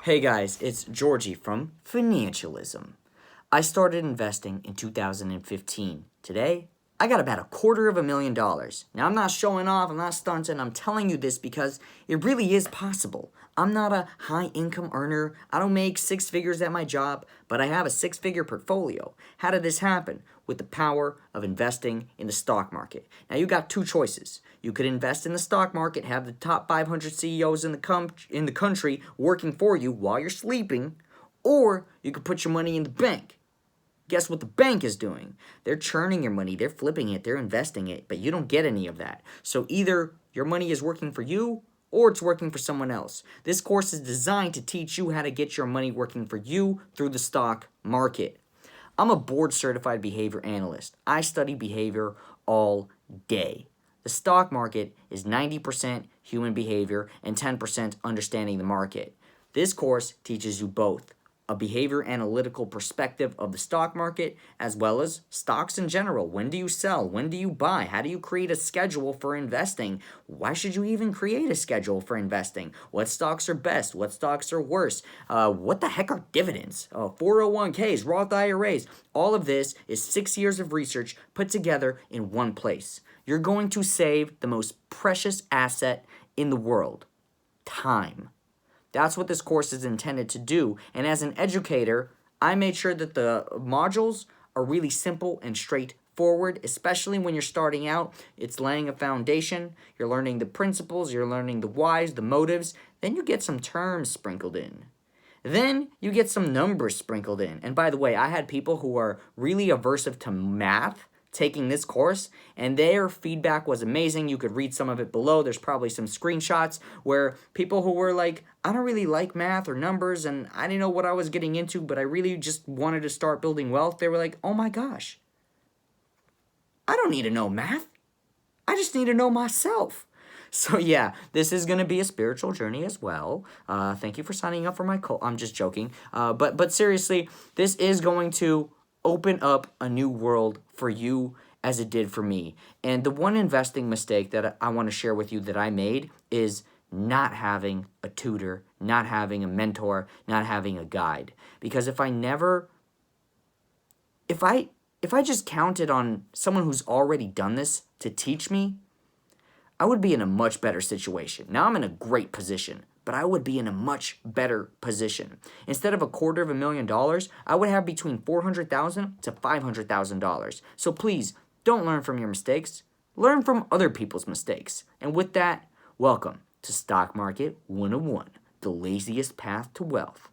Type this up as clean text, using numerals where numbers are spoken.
Hey guys, it's Georgie from Funancialism. I started investing in 2015. Today, I got about $250,000. Now, I'm not showing off, I'm not stunting, I'm telling you this because it really is possible. I'm not a high income earner, I don't make six figures at my job, but I have a six-figure portfolio. How did this happen? With the power of investing in the stock market. Now, you got two choices. You could invest in the stock market, have the top 500 CEOs in the country working for you while you're sleeping, or you could put your money in the bank. Guess what the bank is doing? They're churning your money, they're flipping it, they're investing it, but you don't get any of that. So either your money is working for you or it's working for someone else. This course is designed to teach you how to get your money working for you through the stock market. I'm a board certified behavior analyst. I study behavior all day. The stock market is 90% human behavior and 10% understanding the market. This course teaches you both a behavior analytical perspective of the stock market as well as stocks in general. When do you sell? When do you buy? How do you create a schedule for investing? Why should you even create a schedule for investing? What stocks are best? What stocks are worse? What the heck are dividends? 401ks, Roth IRAs. All of this is 6 years of research put together in one place. You're going to save the most precious asset in the world, time. That's what this course is intended to do. And as an educator, I made sure that the modules are really simple and straightforward, especially when you're starting out. It's laying a foundation. You're learning the principles. You're learning the whys, the motives. Then you get some terms sprinkled in. Then you get some numbers sprinkled in. And by the way, I had people who are really aversive to math taking this course, and their feedback was amazing. You could read some of it below. There's probably some screenshots where people who were like, I don't really like math or numbers, and I didn't know what I was getting into, but I really just wanted to start building wealth. They were like, oh my gosh, I don't need to know math. I just need to know myself. So yeah, this is going to be a spiritual journey as well. Thank you for signing up for my cult. I'm just joking. But seriously, this is going to open up a new world for you as it did for me. And the one investing mistake that I want to share with you that I made is not having a tutor, not having a mentor, not having a guide. Because if I just counted on someone who's already done this to teach me, I would be in a much better situation. Now I'm in a great position, but I would be in a much better position. Instead of $250,000, I would have between $400,000 to $500,000. So please, don't learn from your mistakes. Learn from other people's mistakes. And with that, welcome to Stock Market 101, the laziest path to wealth.